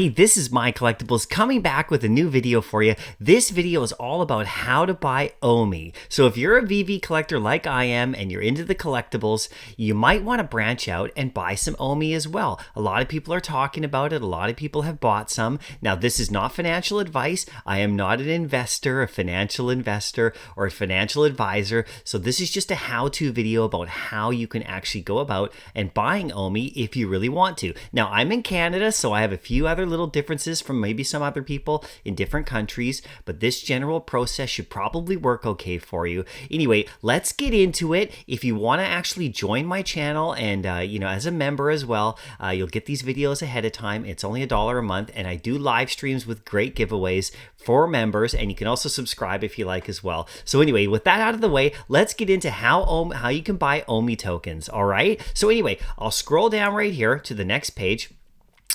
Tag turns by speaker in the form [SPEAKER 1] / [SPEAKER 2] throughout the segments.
[SPEAKER 1] Hey, this is MyCollectables coming back with a new video for you. This video is all about how to buy OMI. So if you're a Veve collector like I am and you're into the collectibles, you might want to branch out and buy some OMI as well. A lot of people are talking about it. A lot of people have bought some. Now, this is not financial advice. I am not an investor, a financial investor, or a financial advisor. So this is just a how-to video about how you can actually go about and buying OMI if you really want to. Now, I'm in Canada, so I have a few other little differences from maybe some other people in different countries, but this general process should probably work okay for you. Anyway, let's get into it. If you want to actually join my channel and as a member as well, you'll get these videos ahead of time. It's only $1 a month, and I do live streams with great giveaways for members, and you can also subscribe if you like as well. So anyway, with that out of the way, let's get into how you can buy OMI tokens. All right, so anyway, I'll scroll down right here to the next page.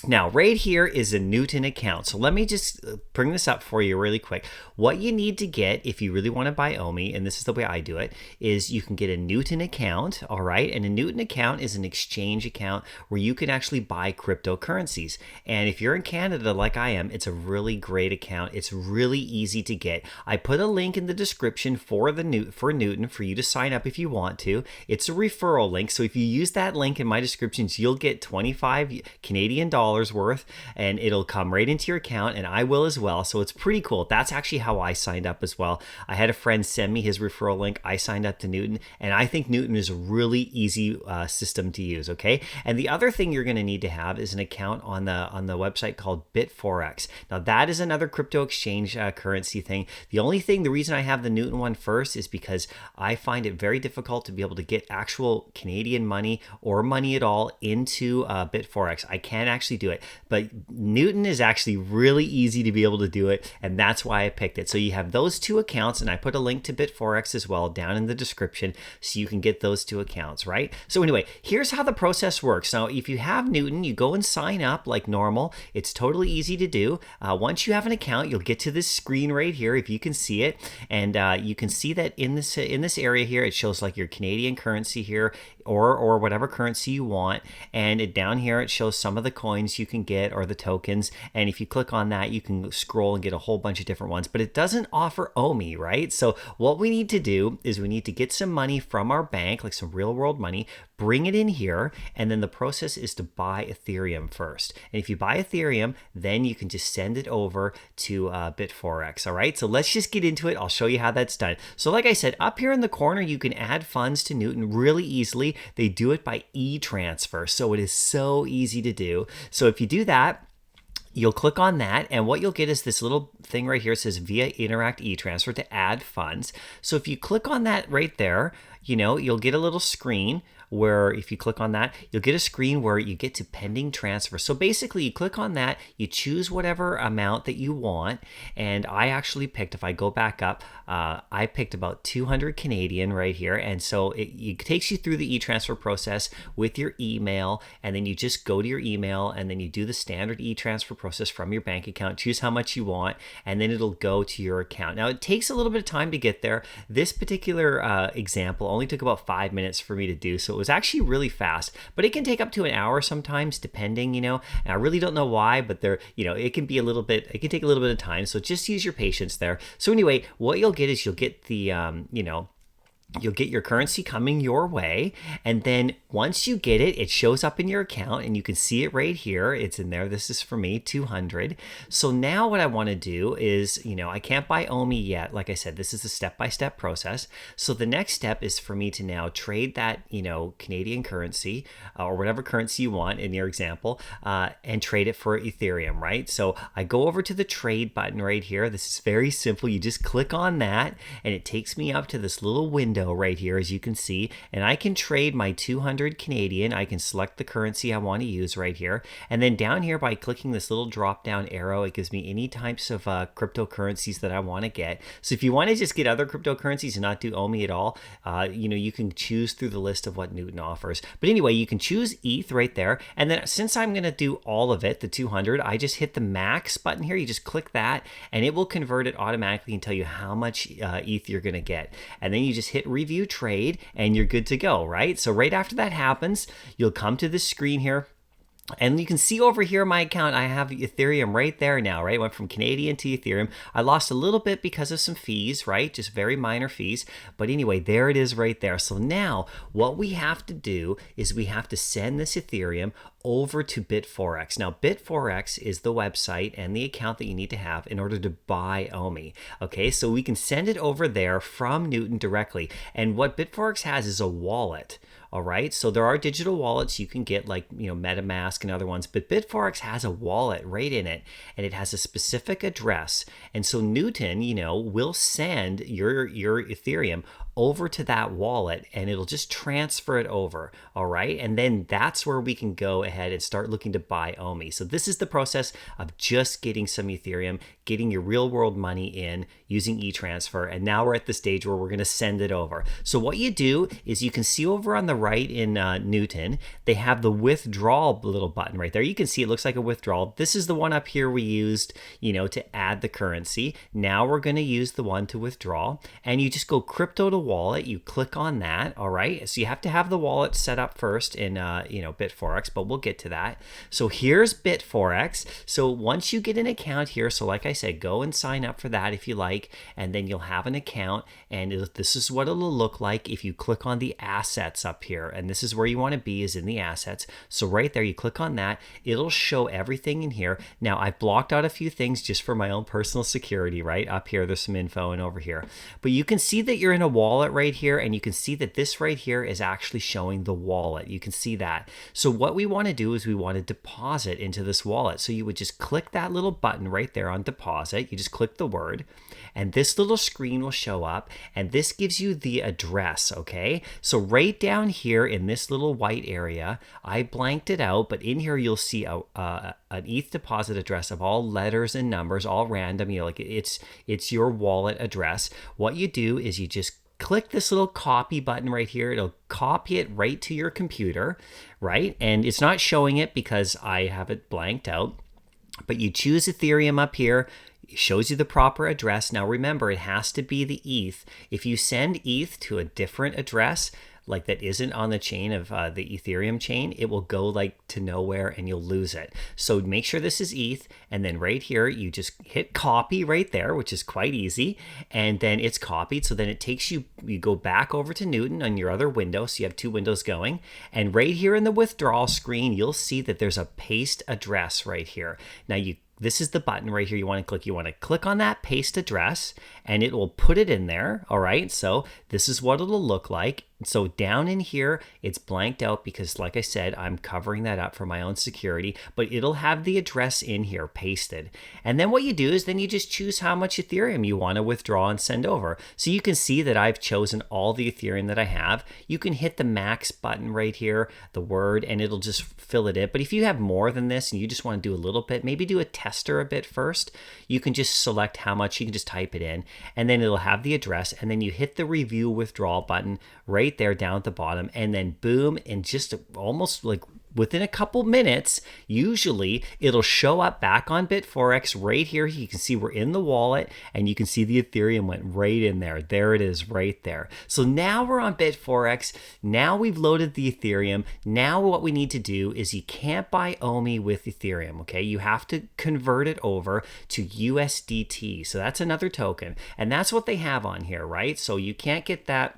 [SPEAKER 1] Now, right here is a Newton account. So let me just bring this up for you really quick. What you need to get if you really want to buy OMI, and this is the way I do it, is you can get a Newton account, all right? And a Newton account is an exchange account where you can actually buy cryptocurrencies. And if you're in Canada like I am, it's a really great account. It's really easy to get. I put a link in the description for Newton for you to sign up if you want to. It's a referral link. So if you use that link in my descriptions, you'll get 25 Canadian dollars worth, and it'll come right into your account, and I will as well. So it's pretty cool. That's actually how I signed up as well. I had a friend send me his referral link. I signed up to Newton, and I think Newton is a really easy system to use. Okay, and the other thing you're going to need to have is an account on the website called Bitforex. Now that is another crypto exchange currency thing. The reason I have the Newton one first is because I find it very difficult to be able to get actual Canadian money or money at all into Bitforex. I can't actually do it, but Newton is actually really easy to be able to do it, and that's why I picked it. So you have those two accounts, and I put a link to Bitforex as well down in the description so you can get those two accounts, right? So anyway, here's how the process works. Now, if you have Newton, you go and sign up like normal. It's totally easy to do. Once you have an account, you'll get to this screen right here, if you can see it, and you can see that in this area here, it shows like your Canadian currency here, or whatever currency you want, and down here it shows some of the coins you can get or the tokens, and if you click on that, you can scroll and get a whole bunch of different ones, but it doesn't offer OMI, right? So what we need to do is we need to get some money from our bank, like some real world money, bring it in here, and then the process is to buy Ethereum first. And if you buy Ethereum, then you can just send it over to Bitforex. All right, so let's just get into it. I'll show you how that's done. So like I said, up here in the corner, you can add funds to Newton really easily. They do it by e-transfer, so it is so easy to do. So if you do that, you'll click on that, and what you'll get is this little thing right here. It says via Interact e-transfer to add funds. So if you click on that right there, you'll get a little screen where if you click on that, you'll get a screen where you get to pending transfer. So basically you click on that, you choose whatever amount that you want, and I actually picked, if I go back up, I picked about 200 Canadian right here, and so it takes you through the e-transfer process with your email, and then you just go to your email, and then you do the standard e-transfer process from your bank account, choose how much you want, and then it'll go to your account. Now it takes a little bit of time to get there. This particular example only took about 5 minutes for me to do, so it was actually really fast, but it can take up to an hour sometimes, depending, and I really don't know why, but it can take a little bit of time, so just use your patience there. So anyway, what you'll get is you'll get the you'll get your currency coming your way, and then once you get it, it shows up in your account, and you can see it right here. It's in there. This is for me, 200. So now what I want to do is, I can't buy OMI yet. Like I said, this is a step-by-step process. So the next step is for me to now trade that, Canadian currency or whatever currency you want in your example, and trade it for Ethereum, right? So I go over to the trade button right here. This is very simple. You just click on that, and it takes me up to this little window right here, as you can see, and I can trade my 200 Canadian. I can select the currency I want to use right here, and then down here by clicking this little drop down arrow, it gives me any types of cryptocurrencies that I want to get. So if you want to just get other cryptocurrencies and not do OMI at all, you can choose through the list of what Newton offers. But anyway, you can choose ETH right there, and then since I'm going to do all of it, the 200, I just hit the max button here. You just click that, and it will convert it automatically and tell you how much ETH you're going to get, and then you just hit review trade, and you're good to go, right? So right after that happens, you'll come to this screen here And you can see over here my account, I have Ethereum right there now, right? Went from Canadian to Ethereum. I lost a little bit because of some fees, right? Just very minor fees. But anyway, there it is right there. So now what we have to do is we have to send this Ethereum over to Bitforex. Now, Bitforex is the website and the account that you need to have in order to buy OMI. Okay, so we can send it over there from Newton directly. And what Bitforex has is a wallet. All right, so there are digital wallets you can get, like, MetaMask and other ones, but Bitforex has a wallet right in it, and it has a specific address. And so Newton, will send your Ethereum over to that wallet, and it'll just transfer it over. All right, and then that's where we can go ahead and start looking to buy OMI. So this is the process of just getting some Ethereum, getting your real world money in using e-transfer, and now we're at the stage where we're going to send it over. So what you do is you can see over on the right in Newton, they have the withdrawal little button right there. You can see it looks like a withdrawal. This is the one up here we used, to add the currency. Now we're going to use the one to withdraw, and you just go crypto to wallet. You click on that. All right, so you have to have the wallet set up first in Bitforex, but we'll get to that. So here's Bitforex. So once you get an account here, so like I said, go and sign up for that if you like, and then you'll have an account, and this is what it'll look like if you click on the assets up here, and this is where you want to be, is in the assets. So right there, you click on that, it'll show everything in here. Now I've blocked out a few things just for my own personal security. Right up here, there's some info, and over here, but you can see that you're in a wallet right here, and you can see that this right here is actually showing the wallet. You can see that. So what we want to do is we want to deposit into this wallet. So you would just click that little button right there on deposit. You just click the word, and this little screen will show up, and this gives you the address. Okay, so right down here in this little white area, I blanked it out, but in here you'll see an ETH deposit address of all letters and numbers, all random. Like it's your wallet address. What you do is you just click this little copy button right here. It'll copy it right to your computer, right? And it's not showing it because I have it blanked out, but you choose Ethereum up here. It shows you the proper address. Now remember, it has to be the ETH. If you send ETH to a different address, like that isn't on the chain of the Ethereum chain, it will go like to nowhere and you'll lose it. So make sure this is ETH, and then right here you just hit copy right there, which is quite easy, and then it's copied. So then it takes you go back over to Newton on your other window, so you have two windows going, and right here in the withdrawal screen you'll see that there's a paste address right here. Now this is the button right here you want to click. You want to click on that paste address, and it will put it in there. All right, so this is what it'll look like. So down in here, it's blanked out because, like I said, I'm covering that up for my own security, but it'll have the address in here pasted. And then what you do is then you just choose how much Ethereum you want to withdraw and send over. So you can see that I've chosen all the Ethereum that I have. You can hit the max button right here, the word, and it'll just fill it in. But if you have more than this and you just want to do a little bit, maybe do a tester a bit first, you can just select how much. You can just type it in, and then it'll have the address, and then you hit the review withdrawal button right there down at the bottom, and then boom, and just almost like within a couple minutes, usually it'll show up back on Bitforex right here. You can see we're in the wallet, and you can see the Ethereum went right in there. There it is right there. So now we're on Bitforex. Now we've loaded the Ethereum. Now what we need to do is you can't buy OMI with Ethereum, okay? You have to convert it over to USDT. So that's another token, and that's what they have on here, right? So you can't get that.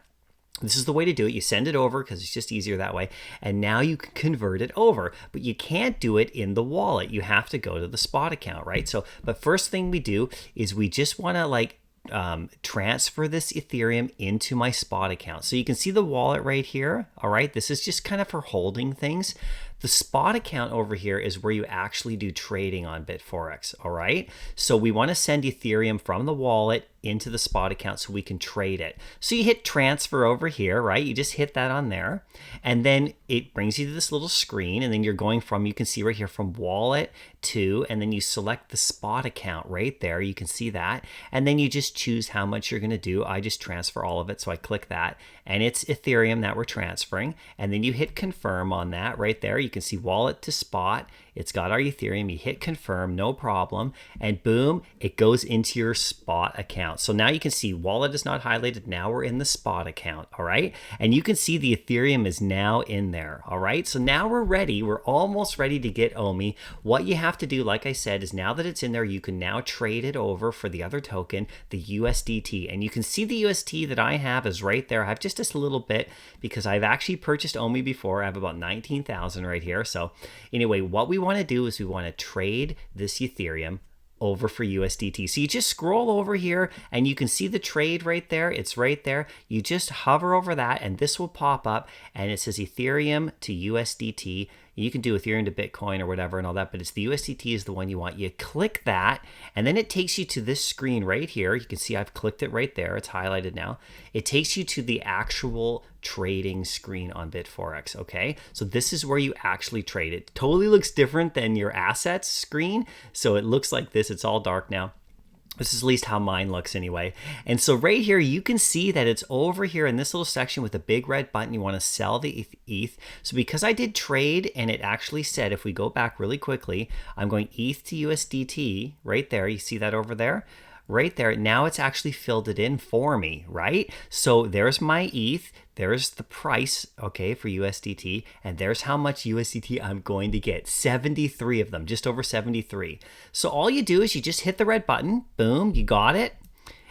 [SPEAKER 1] This is the way to do it. You send it over because it's just easier that way. And now you can convert it over, but you can't do it in the wallet. You have to go to the spot account, right? So, but first thing we do is we just want to transfer this Ethereum into my spot account. So you can see the wallet right here. All right. This is just kind of for holding things. The spot account over here is where you actually do trading on Bitforex. All right. So we want to send Ethereum from the wallet into the spot account so we can trade it. So you hit transfer over here, right? You just hit that on there, and then it brings you to this little screen, and then you're going from, you can see right here, from wallet to, and then you select the spot account right there. You can see that, and then you just choose how much you're going to do. I just transfer all of it, so I click that, and it's Ethereum that we're transferring, and then you hit confirm on that right there. You can see wallet to spot. It's got our Ethereum. You hit confirm, no problem. And boom, it goes into your spot account. So now you can see wallet is not highlighted. Now we're in the spot account, all right? And you can see the Ethereum is now in there, all right? So now we're ready. We're almost ready to get OMI. What you have to do, like I said, is now that it's in there, you can now trade it over for the other token, the USDT. And you can see the UST that I have is right there. I have just a little bit because I've actually purchased OMI before. I have about 19,000 right here. So anyway, what we want to do is we want to trade this Ethereum over for USDT. So you just scroll over here and you can see the trade right there. It's right there. You just hover over that and this will pop up and it says Ethereum to USDT. You can do Ethereum to Bitcoin or whatever and all that, but it's the USDT is the one you want. You click that and then it takes you to this screen right here. You can see I've clicked it right there. It's highlighted now. It takes you to the actual trading screen on Bitforex, okay? So this is where you actually trade. It totally looks different than your assets screen. So it looks like this. It's all dark now. This is at least how mine looks anyway. And so right here, you can see that it's over here in this little section with a big red button. You want to sell the ETH. So because I did trade and it actually said, if we go back really quickly, I'm going ETH to USDT right there. You see that over there? Right there. Now it's actually filled it in for me, right? So there's my ETH. There's the price, okay, for USDT, and there's how much USDT I'm going to get. 73 of them, just over 73. So all you do is you just hit the red button, boom, you got it.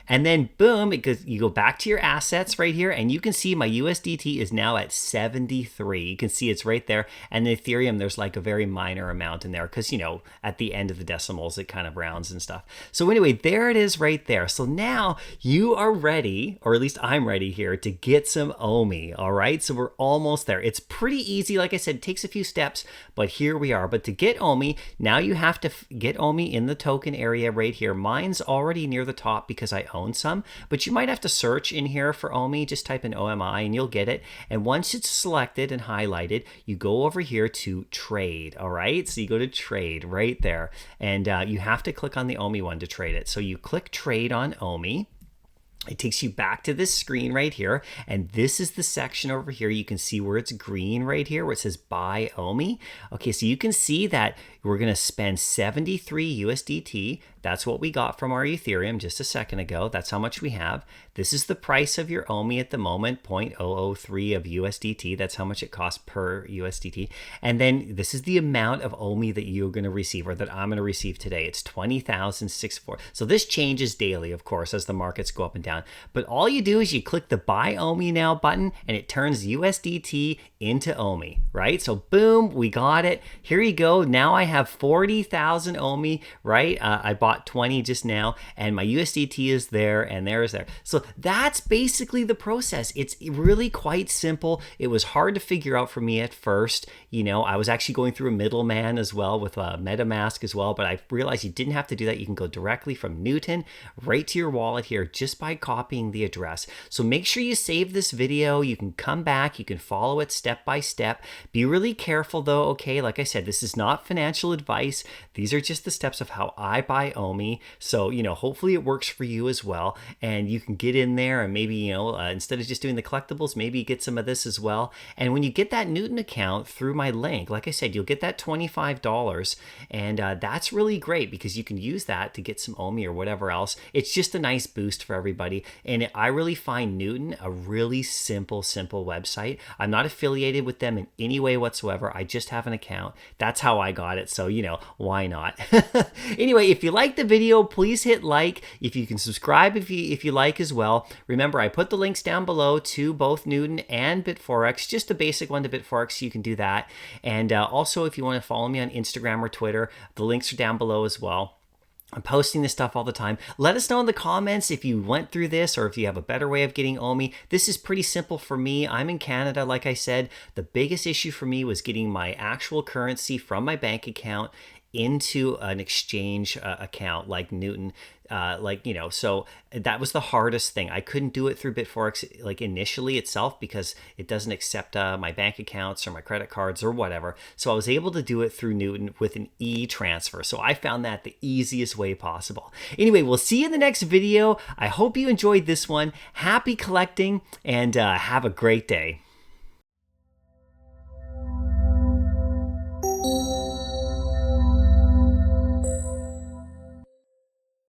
[SPEAKER 1] And then boom, you go back to your assets right here and you can see my USDT is now at 73. You can see it's right there. And the Ethereum, there's like a very minor amount in there because, you know, at the end of the decimals, it kind of rounds and stuff. So anyway, there it is right there. So now you are ready, or at least I'm ready here to get some OMI. All right. So we're almost there. It's pretty easy. Like I said, it takes a few steps, but here we are. But to get OMI, now you have to get OMI in the token area right here. Mine's already near the top because I own some, but you might have to search in here for OMI. Just type in OMI and you'll get it. And once it's selected and highlighted, you go over here to trade. All right. So you go to trade right there and you have to click on the OMI one to trade it. So you click trade on OMI. It takes you back to this screen right here. And this is the section over here. You can see where it's green right here, where it says buy OMI. Okay, so you can see that we're going to spend 73 USDT. That's what we got from our Ethereum just a second ago. That's how much we have. This is the price of your OMI at the moment, 0.003 of USDT. That's how much it costs per USDT. And then this is the amount of OMI that you're going to receive, or that I'm going to receive today. It's 20,064. So this changes daily, of course, as the markets go up and down. But all you do is you click the buy OMI now button and it turns USDT into OMI, right? So boom, we got it. Here you go. Now I have 40,000 OMI, right? I bought 20 just now and my USDT is there and there's there. So that's basically the process. It's really quite simple. It was hard to figure out for me at first. You know, I was actually going through a middleman as well with MetaMask as well, but I realized you didn't have to do that. You can go directly from Newton right to your wallet here just by copying the address. So make sure you save this video. You can come back. You can follow it step by step. Be really careful though, okay? Like I said, this is not financial advice. These are just the steps of how I buy OMI. So, you know, hopefully it works for you as well. And you can get in there and maybe, you know, instead of just doing the collectibles, maybe get some of this as well. And when you get that Newton account through my link, like I said, you'll get that $25. And that's really great because you can use that to get some OMI or whatever else. It's just a nice boost for everybody. And I really find Newton a really simple website. I'm not affiliated with them in any way whatsoever. I just have an account. That's how I got it. So, you know, why not? Anyway, if you like the video, please hit like. If you can subscribe if you like as well. Remember, I put the links down below to both Newton and Bitforex, just a basic one to Bitforex, so you can do that. And also, if you want to follow me on Instagram or Twitter, the links are down below as well. I'm posting this stuff all the time. Let us know in the comments if you went through this or if you have a better way of getting OMI. This is pretty simple for me. I'm in Canada, like I said. The biggest issue for me was getting my actual currency from my bank account into an exchange account like Newton, so that was the hardest thing. I couldn't do it through Bitforex like initially itself because it doesn't accept my bank accounts or my credit cards or whatever. So I was able to do it through Newton with an e-transfer. So I found that the easiest way possible. Anyway, we'll see you in the next video. I hope you enjoyed this one. Happy collecting and have a great day.